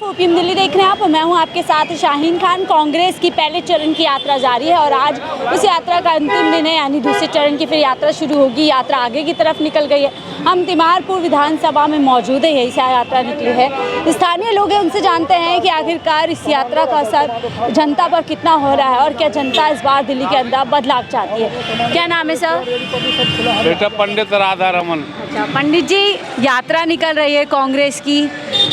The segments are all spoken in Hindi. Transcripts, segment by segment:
ओपीएम दिल्ली देख रहे हैं आप और मैं हूं आपके साथ शाहीन खान। कांग्रेस की पहले चरण की यात्रा जारी है और आज उस यात्रा का अंतिम दिन है, यानी दूसरे चरण की फिर यात्रा शुरू होगी। यात्रा आगे की तरफ निकल गई है। हम तिमारपुर विधानसभा में मौजूद है, यही से यात्रा निकली है। स्थानीय लोग हैं, उनसे जानते हैं कि आखिरकार इस यात्रा का असर जनता पर कितना हो रहा है और क्या जनता इस बार दिल्ली के अंदर बदलाव चाहती है। क्या नाम है सर? बेटा पंडित राधा रमन। अच्छा पंडित जी, यात्रा निकल रही है कांग्रेस की,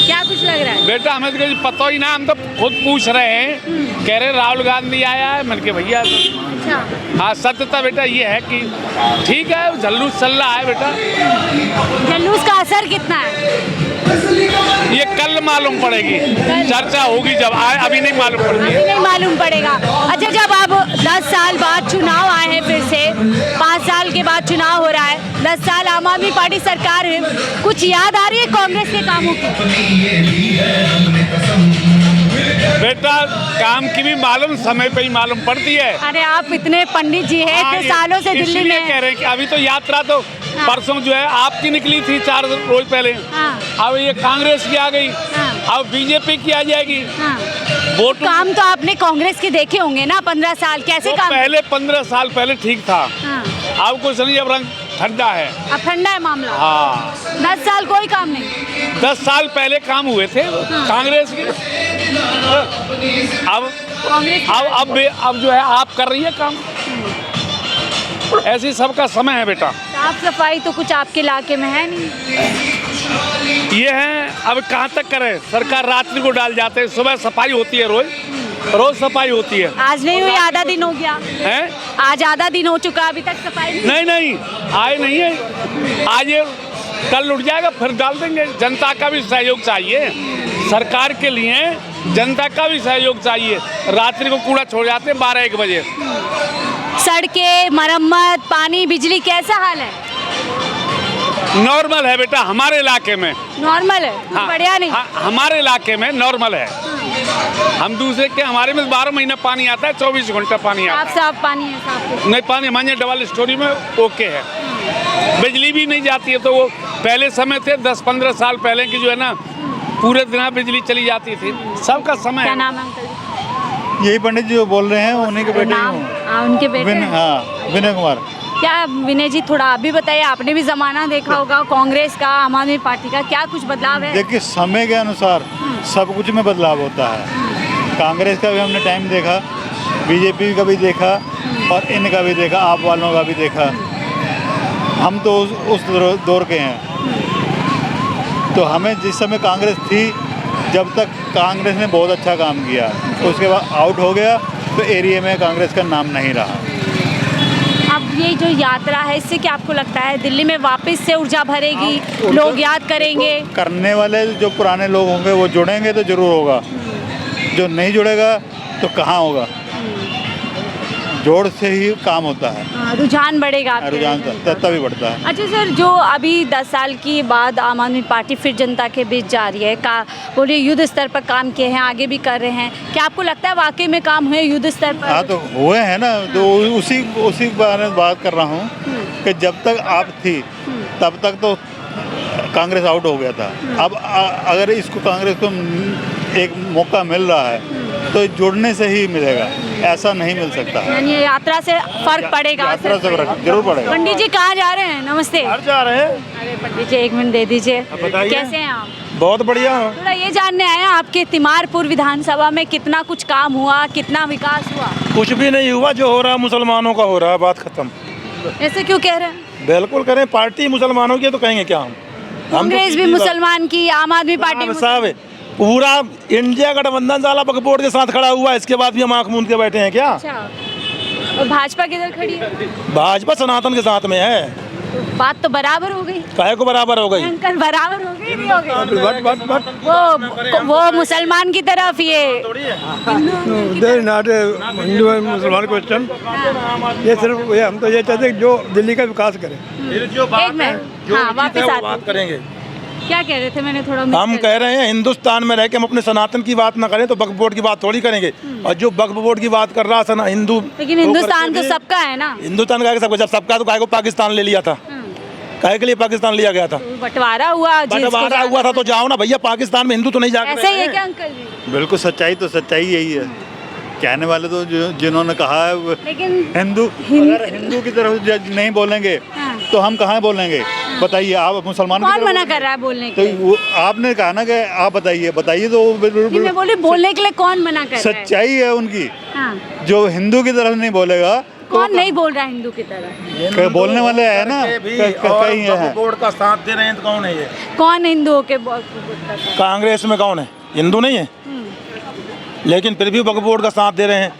क्या कुछ लग रहा है? बेटा हमें तो पता ही ना, हम तो खुद पूछ रहे हैं, कह रहे राहुल गांधी आया है। मैंने कहा भैया अच्छा हाँ सत्यता बेटा ये है कि ठीक है जल्लूस चल रहा है बेटा। जल्लूस का असर कितना है ये कल मालूम पड़ेगी, चर्चा होगी जब आए, अभी नहीं मालूम पड़ेगी। अभी नहीं मालूम पड़ेगा। अच्छा जब अब 10 साल बाद चुनाव आए हैं, फिर से 5 साल के बाद चुनाव हो रहा है, 10 साल आम आदमी पार्टी सरकार है, कुछ याद आ रही है कांग्रेस के कामों की? बेटा काम की भी मालूम समय पे ही मालूम पड़ती है। अरे आप इतने पंडित जी हैं, इतने सालों से दिल्ली में कह रहे हैं कि अभी तो यात्रा तो परसों जो है आपकी निकली थी 4 रोज पहले। अब ये कांग्रेस की आ गई, अब बीजेपी की आ जाएगी। वोट काम तो आपने कांग्रेस के देखे होंगे ना 15 साल, कैसे काम? पहले 15 साल पहले ठीक था, अब कुछ नहीं, अब रंग ठंडा है। अब ठंडा है मामला। हाँ 10 साल कोई काम नहीं। 10 साल पहले काम हुए थे कांग्रेस के। अब जो है आप कर रही है काम, ऐसी सबका समय है बेटा। साफ सफाई तो कुछ आपके इलाके में है नहीं। ये है, अब कहाँ तक करें, सरकार रात्रि को डाल जाते हैं, सुबह सफाई होती है, रोज सफाई होती है। आज नहीं हुई, आधा दिन हो गया है, आज आधा दिन हो चुका, अभी तक सफाई नहीं आज नहीं है, आज ये कल उठ जाएगा, फिर डाल देंगे। जनता का भी सहयोग चाहिए, सरकार के लिए जनता का भी सहयोग चाहिए। रात्रि को कूड़ा छोड़ जाते हैं 12-1 बजे। सड़कें, मरम्मत, पानी, बिजली कैसा हाल है? नॉर्मल है बेटा, हमारे इलाके में नॉर्मल है। हाँ, बढ़िया नहीं। हमारे इलाके में नॉर्मल है। हम दूसरे के, हमारे में 12 महीना पानी आता है, 24 घंटा पानी आता है। साफ पानी है, साफ नहीं पानी हमारे डबल स्टोरी में ओके है। बिजली भी नहीं जाती है, तो वो पहले समय थे 10-15 साल पहले की जो है ना, पूरे दिन बिजली चली जाती थी। सबका समय। क्या नाम है अंकल? यही पंडित जी जो बोल रहे हैं उन्हीं के बेटे नाम? उनके बेटे विनय कुमार। क्या विनय जी, थोड़ा अभी बताइए, आपने भी जमाना देखा होगा कांग्रेस का, आम आदमी पार्टी का, क्या कुछ बदलाव है? देखिए समय के अनुसार सब कुछ में बदलाव होता है। कांग्रेस का भी हमने टाइम देखा, बीजेपी का भी देखा और इनका भी देखा, आप वालों का भी देखा। हम तो उस दौर के हैं। तो हमें जिस समय कांग्रेस थी, जब तक कांग्रेस ने बहुत अच्छा काम किया, उसके बाद आउट हो गया तो एरिया में कांग्रेस का नाम नहीं रहा। अब ये जो यात्रा है, इससे क्या आपको लगता है दिल्ली में वापस से ऊर्जा भरेगी, लोग याद करेंगे? करने वाले जो पुराने लोग होंगे वो जुड़ेंगे तो जरूर होगा, जो नहीं जुड़ेगा तो कहाँ होगा। जोड़ से ही काम होता है, रुझान बढ़ेगा, रुझान तभी बढ़ता है। अच्छा सर, जो अभी 10 साल के बाद आम आदमी पार्टी फिर जनता के बीच जा रही है, का बोलिए युद्ध स्तर पर काम किए हैं, आगे भी कर रहे हैं, क्या आपको लगता है वाकई में काम हुए युद्ध स्तर पर? हाँ तो हुए हैं ना, तो उसी बारे में बात कर रहा हूँ कि जब तक आप थी तब तक तो कांग्रेस आउट हो गया था। अब अगर इसको कांग्रेस को एक मौका मिल रहा है तो जुड़ने से ही मिलेगा, ऐसा नहीं मिल सकता। यानी यात्रा से फर्क पड़ेगा? यात्रा से फर्क जरूर पड़ेगा। पंडित जी कहाँ जा रहे हैं? नमस्ते। घर जा रहे हैं। अरे पंडित जी 1 मिनट दे दीजिए। कैसे हैं आप? बहुत बढ़िया। थोड़ा ये जानने आए हैं, आपके तिमारपुर विधानसभा में कितना कुछ काम हुआ, कितना विकास हुआ? कुछ भी नहीं हुआ, जो हो रहा है मुसलमानों का हो रहा है, बात खत्म। ऐसे क्यों कह रहे हैं? बिल्कुल करें, पार्टी मुसलमानों की है तो कहेंगे क्या हम? कांग्रेस भी मुसलमान की, आम आदमी पार्टी साहब पूरा इंडिया गठबंधन साला वक्फ बोर्ड के साथ खड़ा हुआ है, इसके बाद भी हम आंख मूंद के बैठे हैं क्या? अच्छा, और भाजपा किधर खड़ी है? भाजपा सनातन के साथ में है। तो बात तो बराबर हो गई। काहे को बराबर हो गई? अंकल बराबर हो गई, नहीं हो गई? वो मुसलमान की तरफ, ये हिंदू मुसलमान क्वेश्चन, ये सिर्फ हम तो ये चाहते हैं जो दिल्ली का विकास करे। एक मिनट, हाँ वापस बात करेंगे। क्या कह रहे थे? मैंने थोड़ा हम कह रहे हैं हिंदुस्तान में रह के हम अपने सनातन की बात ना करें तो वक्फ बोर्ड की बात थोड़ी करेंगे। और जो वक्फ बोर्ड की बात कर रहा है हिंदू, लेकिन हिंदुस्तान तो सबका है ना। हिंदुस्तान का सबका, जब सबका तो काहे को पाकिस्तान ले लिया था? काहे के लिए पाकिस्तान लिया गया था? बंटवारा हुआ, बंटवारा हुआ था तो जाओ ना भैया, पाकिस्तान में हिंदू तो नहीं जाकर ऐसा ही है क्या अंकल जी? बिल्कुल सच्चाई तो सच्चाई यही है। कहने वाले तो जिन्होंने कहा है लेकिन हिंदू, अगर हिंदू की तरफ नहीं बोलेंगे तो हम कहाँ बोलेंगे? बताइए आप, मुसलमान कौन मना कर रहा है बोलने के लिए? तो वो आपने कहा ना कि आप बताइए तो मैं बोली बोलने के लिए कौन मना कर रहा है? सच्चाई है उनकी। हाँ। जो हिंदू की तरफ नहीं बोलेगा कौन नहीं बोल रहा हिंदू की तरह? बोलने वाले है ना, कई हैं। बोर्ड का साथ दे रहे हैं तो कौन है ये? कौन हिंदुओं के कांग्रेस में कौन है? हिंदू नहीं है, लेकिन फिर भी वक्फ बोर्ड का साथ दे रहे हैं।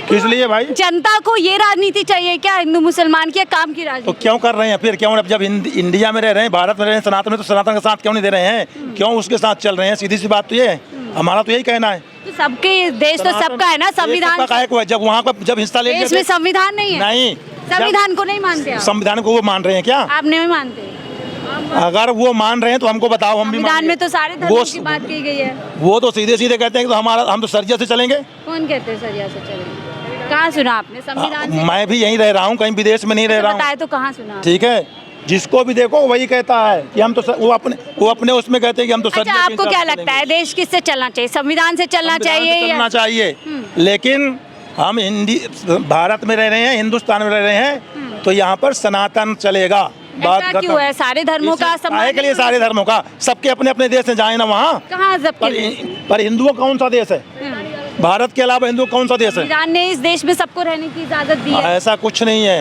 किस लिए भाई? जनता को ये राजनीति चाहिए क्या, हिंदू मुसलमान की काम की तो राजनीति? क्यों कर रहे हैं फिर? क्यों जब इंडिया में रह रहे हैं, भारत में रह रहे हैं, सनातन में, तो सनातन का साथ क्यों नहीं दे रहे हैं? क्यों उसके साथ चल रहे हैं? सीधी सी बात तो ये है, हमारा तो यही कहना है। तो सबके देश तो सबका है ना, संविधान काहे को है? जब वहाँ पर जब हिस्सा ले देश में संविधान नहीं है? नहीं, संविधान को नहीं मानते आप? संविधान को वो मान रहे हैं क्या? आप नहीं मानते? अगर वो मान रहे हैं तो हमको बताओ, हम भी संविधान में तो सारे धर्मों की बात की गई है। वो तो सीधे सीधे कहते हैं कि तो हम तो सरिया से चलेंगे। कौन कहते हैं सरिया से चलेंगे? कहाँ सुना आपने संविधान से? मैं भी यहीं रह रहा हूँ, कहीं विदेश में नहीं रह रहा हूँ। बताए तो कहाँ सुना? ठीक है, जिसको भी देखो वही कहता है कि हम तो वो अपने उसमें कहते हैं कि हम तो अच्छा, आपको क्या लगता है देश किससे चलना चाहिए? संविधान से चलना चाहिए? चलना चाहिए, लेकिन हम भारत में रह रहे हैं, हिंदुस्तान में रह रहे हैं, तो यहाँ पर सनातन चलेगा। बात ऐसा क्यों है? सारे धर्मों का सम्मान के लिए, सारे धर्मों का, सबके अपने अपने देश में जाए ना वहाँ। कहाँ पर हिंदुओं कौन सा देश है? भारत के अलावा हिंदू कौन सा देश है? संविधान ने इस देश में सबको रहने की इजाजत दी है। ऐसा कुछ नहीं है,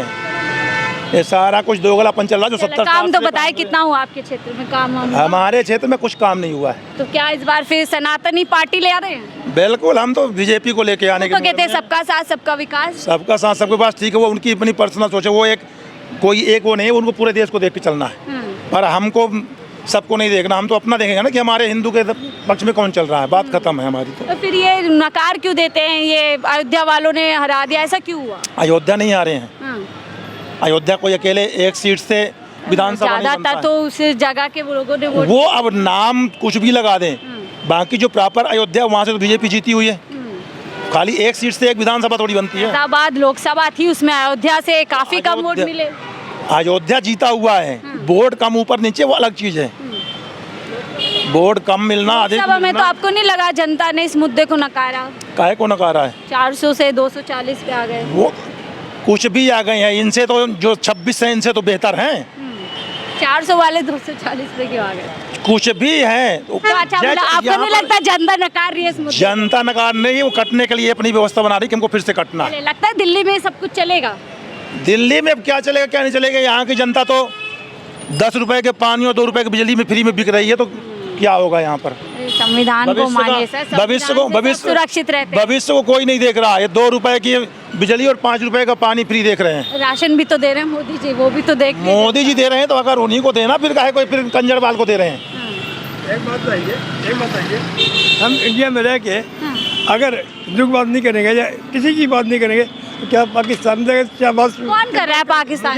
ये सारा कुछ दोगलापन चल रहा है। जो 70 काम तो बताए कितना हुआ आपके क्षेत्र में काम? हमारे क्षेत्र में कुछ काम नहीं हुआ है। तो क्या इस बार फिर सनातनी पार्टी ले आ रहे हैं? बिल्कुल, हम तो बीजेपी को लेके आने के तो कहते हैं सबका साथ सबका विकास। सबका साथ सबके पास, ठीक है, वो उनकी अपनी पर्सनल सोच है, वो कोई एक वो नहीं है, उनको पूरे देश को देख के चलना है। पर हमको सबको नहीं देखना, हम तो अपना देखेंगे ना कि हमारे हिंदू के पक्ष में कौन चल रहा है। बात खत्म है हमारी। तो फिर ये नकार क्यों देते हैं? ये अयोध्या वालों ने हरा दिया, ऐसा क्यों हुआ? अयोध्या नहीं आ रहे हैं, अयोध्या कोई अकेले एक सीट से विधानसभा नहीं बनता है। तो उस जगह के लोगों ने वो अब नाम कुछ भी लगा दें, बाकी जो प्रॉपर अयोध्या वहाँ से तो बीजेपी जीती हुई है। खाली एक सीट से एक विधानसभा थोड़ी बनती है। फैजाबाद लोकसभा थी, उसमें अयोध्या से काफी कम वोट मिले। अयोध्या जीता हुआ है, वोट कम ऊपर नीचे वो अलग चीज है। वोट कम मिलना, अधिक लोकसभा में तो आपको नहीं लगा जनता ने इस मुद्दे को नकारा? काहे को नकारा है? 400 से 240 पे आ गए। वो कुछ भी आ गए हैं, इनसे तो जो 26 है इनसे तो बेहतर हैं। 400 वाले 240 पे क्यों आ गए? कुछ भी है तो अच्छा, आपको नहीं लगता जनता नकार रही है इस मुद्दे? जनता नकार नहीं, वो कटने के लिए अपनी व्यवस्था बना रही कि हमको फिर से कटना है। लगता है दिल्ली में सब कुछ चलेगा? दिल्ली में अब क्या चलेगा क्या नहीं चलेगा? यहाँ की जनता तो 10 रुपए के पानी और 2 रुपए की बिजली में फ्री में बिक रही है, तो क्या होगा यहाँ पर? संविधान को मानिए सर, भविष्य सुरक्षित रहते हैं। भविष्य को कोई नहीं देख रहा है। 2 रुपए की बिजली और 5 रुपए का पानी फ्री देख रहे हैं। राशन भी तो दे रहे हैं मोदी जी, वो भी तो देख। मोदी जी दे रहे हैं, तो अगर उन्हीं को देना, फिर काहे कोई फिर कंजरवाल को दे रहे हैं? एक बात बताइए, हम इंडिया में रह के अगर हिंदू की बात नहीं करेंगे या किसी की बात नहीं करेंगे तो क्या पाकिस्तान क्या बात? कौन कर रहा है पाकिस्तान?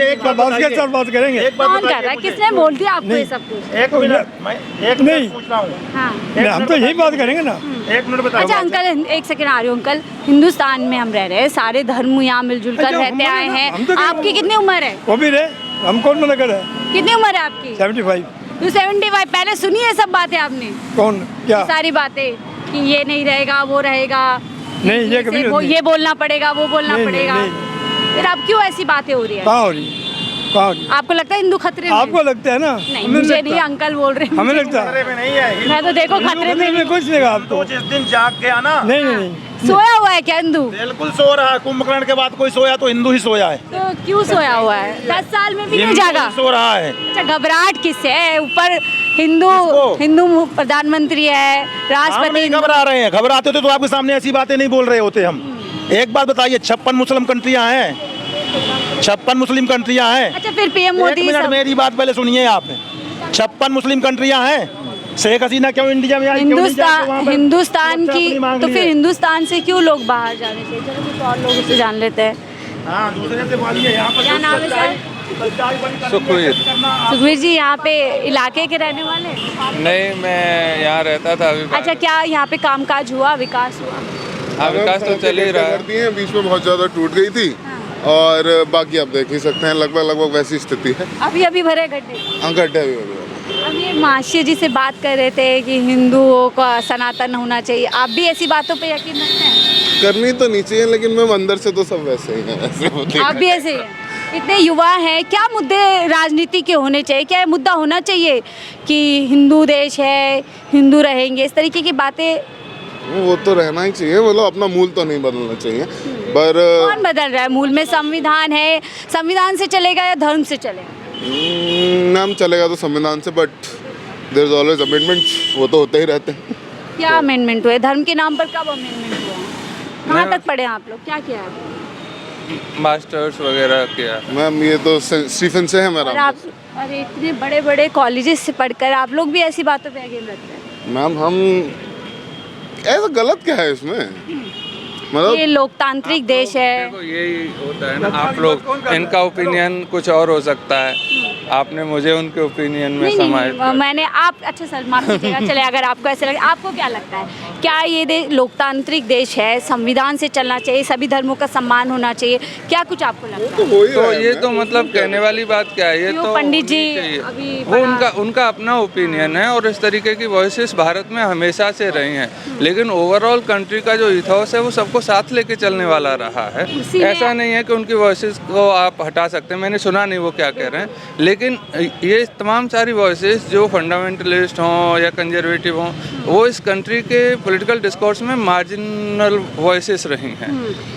बात करेंगे? कौन कर रहा है? किसने बोल दिया आपको ये सब कुछ? एक मिनट, मैं एक नहीं पूछ रहा हूँ। हाँ, हम तो यही बात करेंगे ना। 1 मिनट बताओ। अच्छा अंकल, एक सेकंड आ रही हूँ अंकल। हिंदुस्तान में हम रह रहे हैं, सारे धर्म यहाँ मिलजुल कर रहते आए हैं। आपकी कितनी उम्र है? वो भी रहे, हम कौन मना कर रहे हैं? कितनी उम्र है आपकी? 75। तो 75 पहले सुनी है सब बातें आपने? कौन क्या? सारी बातें कि ये नहीं रहेगा, वो रहेगा, नहीं, ये कभी वो ये बोलना पड़ेगा, वो बोलना पड़ेगा। फिर अब क्यों ऐसी बातें हो रही है? कहाँ हो रही? कहाँ हो रही? आपको लगता है हिंदू खतरे में? आपको लगता है ना? नहीं, मुझे नहीं, अंकल बोल रहे हैं। हमें लगता है नहीं है, मैं तो देखो खतरे में। कुछ नहीं आपको। जिस दिन जाग गया ना, नहीं, सोया हुआ है क्या हिंदू? बिल्कुल सो रहा है। कुंभकर्ण के बाद कोई सोया तो हिंदू ही सोया है। तो क्यों सोया हुआ है? 10 साल में भी नहीं जागा? सो रहा है। अच्छा, घबराहट किससे है? ऊपर हिंदू प्रधानमंत्री है, राष्ट्रपति। घबरा रहे हैं, घबराते तो आपके सामने ऐसी बातें नहीं बोल रहे होते हम। एक बात बताइए, 56 मुस्लिम कंट्रियां हैं, 56 मुस्लिम कंट्रियां हैं। अच्छा, फिर पीएम मोदी। 1 मिनट मेरी बात पहले सुनिए आप। 56 मुस्लिम कंट्रियां हैं। शेख हसीना क्यों इंडिया में आई? हिंदुस्तान की तो फिर हिंदुस्तान से क्यों लोग बाहर जाने चाहिए? चलो कुछ और लोगों से जान लेते हैं। दूसरे से बोलिए। यहाँ पर क्या नाम है सर? सुखवीर जी, यहाँ पे इलाके के रहने वाले? नहीं, मैं यहाँ रहता था अभी। अच्छा, क्या यहाँ पे कामकाज हुआ, विकास हुआ? हाँ, विकास तो चल ही रहा है। बीच में बहुत ज़्यादा टूट गई थी, और बाकी आप देख ही सकते हैं लगभग वैसी स्थिति है। अभी अभी भरे गड्ढे। हाँ, गड्ढे भी हो रहे हैं। अब ये माशी जी से बात कर रहे थे कि हिंदुओं का सनातन होना चाहिए, आप भी ऐसी बातों पे यकीन रखते हैं? करनी तो नहीं चाहिए, लेकिन मैम अंदर से तो सब वैसे ही हैं, ऐसे होते आप भी ऐसे ही हैं? इतने युवा हैं, क्या मुद्दे राजनीति के होने चाहिए? क्या ये मुद्दा होना चाहिए कि हिंदू देश है, हिंदू रहेंगे, इस तरीके की बातें? वो तो रहना ही चाहिए, मतलब अपना मूल तो नहीं बदलना चाहिए। पर कौन बदल रहा है मूल में? संविधान है, संविधान से चलेगा या धर्म से चलेगा? नाम चलेगा तो संविधान से, but there is always amendments, वो तो होते ही रहते हैं। क्या अमेंडमेंट हुए धर्म के नाम पर? कब अमेंडमेंट हुआ? कहाँ तक पढ़े आप लोग? क्या किया है? मास्टर्स वगैरह किया। मैम ये तो स्टीफन से है और मेरा। आप, अरे इतने बड़े बड़े कॉलेजेस से पढ़कर आप लोग भी ऐसी बातों पे यकीन रखते हैं? मैम हम ऐसा गलत क्या है इसमें? मतलब ये लोकतांत्रिक देश है। देखो यही होता है ना, आप लोग इनका ओपिनियन कुछ और हो सकता है, आपने मुझे उनके ओपिनियन में नहीं समाहित नहीं, मैंने आप, अच्छा सर माफ कीजिएगा, चले अगर आपको ऐसे लगे, आपको क्या लगता है क्या ये लोकतांत्रिक देश है, संविधान से चलना चाहिए, सभी धर्मों का सम्मान होना चाहिए, क्या कुछ आपको लगता है? तो हो ही रहा तो है ये मैम। तो मतलब कहने वाली बात क्या है, ये जो तो पंडित जी होनी चाहिए। अभी वो बड़ा- उनका अपना ओपिनियन है और इस तरीके की वॉइसेस भारत में हमेशा से रही हैं, लेकिन ओवरऑल कंट्री का जो इथॉस है वो सबको साथ लेके चलने वाला रहा है। उसी में- ऐसा नहीं है कि उनकी वॉइसेस को आप हटा सकते हैं, मैंने सुना नहीं वो क्या कह रहे हैं, लेकिन ये तमाम सारी वॉइसेस जो फंडामेंटलिस्ट हों या कंजर्वेटिव हों, वो इस कंट्री के पॉलिटिकल डिस्कोर्स में मार्जिनल वॉइसेस रही हैं।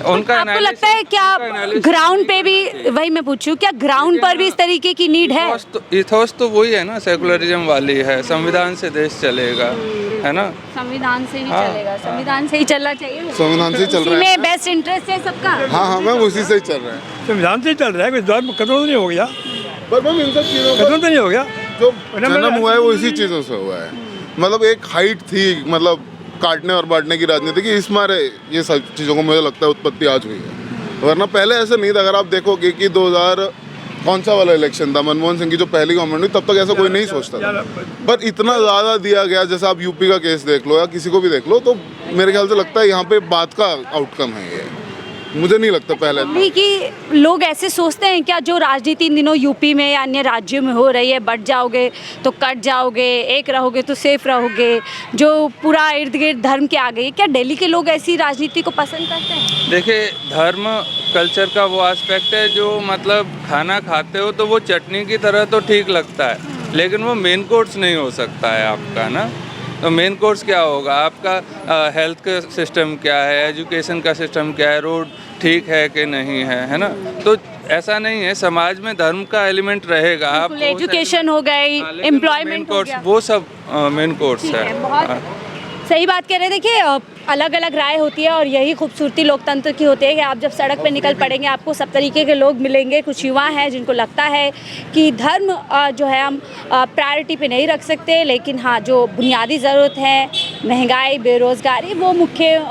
उनका आपको analysis- लगता है क्या उनका analysis- ग्राउंड पे भी, वही मैं पूछूं, क्या ग्राउंड पर भी इस तरीके की नीड है? इथोस तो वही है ना, सेकुलरिज्म वाली है, संविधान से देश चलेगा, है ना। संविधान से ही हाँ, चलेगा, संविधान से ही चलना चाहिए, संविधान से ही चल उसी रहा है। में बेस्ट इंटरेस्ट है सबका। हाँ मैम उसी से ही चल रहा है। संविधान से चल रहा है, कोई धर्म खत्म तो नहीं हो गया? पर मैम इन सब चीज़ों का खत्म तो नहीं हो गया? जो जन्म हुआ है वो इसी चीज़ों से हुआ है। मतलब एक हाइट थी, मतलब काटने और बांटने की राजनीति की, इस मारे ये सब चीज़ों को मुझे लगता है उत्पत्ति आज हुई है, वरना पहले ऐसा नहीं था। अगर आप देखोगे कि 2000 कौन सा वाला इलेक्शन था, मनमोहन सिंह की जो पहली गवर्नमेंट हुई, तब तक ऐसा कोई नहीं सोचता था। पर इतना ज़्यादा दिया गया, जैसे आप यूपी का केस देख लो या किसी को भी देख लो, तो मेरे ख्याल से लगता है यहाँ पे बात का आउटकम है ये, मुझे नहीं लगता पहले। नहीं कि लोग ऐसे सोचते हैं क्या, जो राजनीति इन दिनों यूपी में या अन्य राज्यों में हो रही है, बढ़ जाओगे तो कट जाओगे, एक रहोगे तो सेफ रहोगे, जो पूरा इर्द गिर्द धर्म के आ गई, क्या दिल्ली के लोग ऐसी राजनीति को पसंद करते हैं? देखिए, धर्म कल्चर का वो एस्पेक्ट है जो मतलब खाना खाते हो तो वो चटनी की तरह तो ठीक लगता है, लेकिन वो मेन कोर्स नहीं हो सकता है आपका ना। तो मेन कोर्स क्या होगा आपका, हेल्थ का सिस्टम क्या है, एजुकेशन का सिस्टम क्या है, रोड ठीक है कि नहीं है ना। तो ऐसा नहीं है, समाज में धर्म का एलिमेंट रहेगा। आप एजुकेशन हो गई, एम्प्लॉयमेंट हो गया, वो सब मेन कोर्स ठीक है। है, बहुत सही बात कह रहे हैं। देखिए अलग अलग राय होती है और यही खूबसूरती लोकतंत्र की होती है कि आप जब सड़क पे निकल पड़ेंगे आपको सब तरीके के लोग मिलेंगे। कुछ युवा हैं जिनको लगता है कि धर्म जो है हम प्रायोरिटी पे नहीं रख सकते, लेकिन हाँ जो बुनियादी ज़रूरत है, महंगाई, बेरोज़गारी, वो मुख्य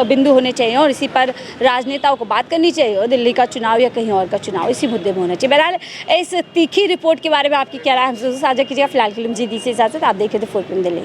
बिंदु होने चाहिए और इसी पर राजनेताओं को बात करनी चाहिए, और दिल्ली का चुनाव या कहीं और का चुनाव इसी मुद्दे में होना चाहिए। बहरहाल इस तीखी रिपोर्ट के बारे में आपकी क्या राय हमसे साझा कीजिएगा। फिलहाल के लिए मुझे दी से इजाज़त, आप देखें तो 4PM दिल्ली।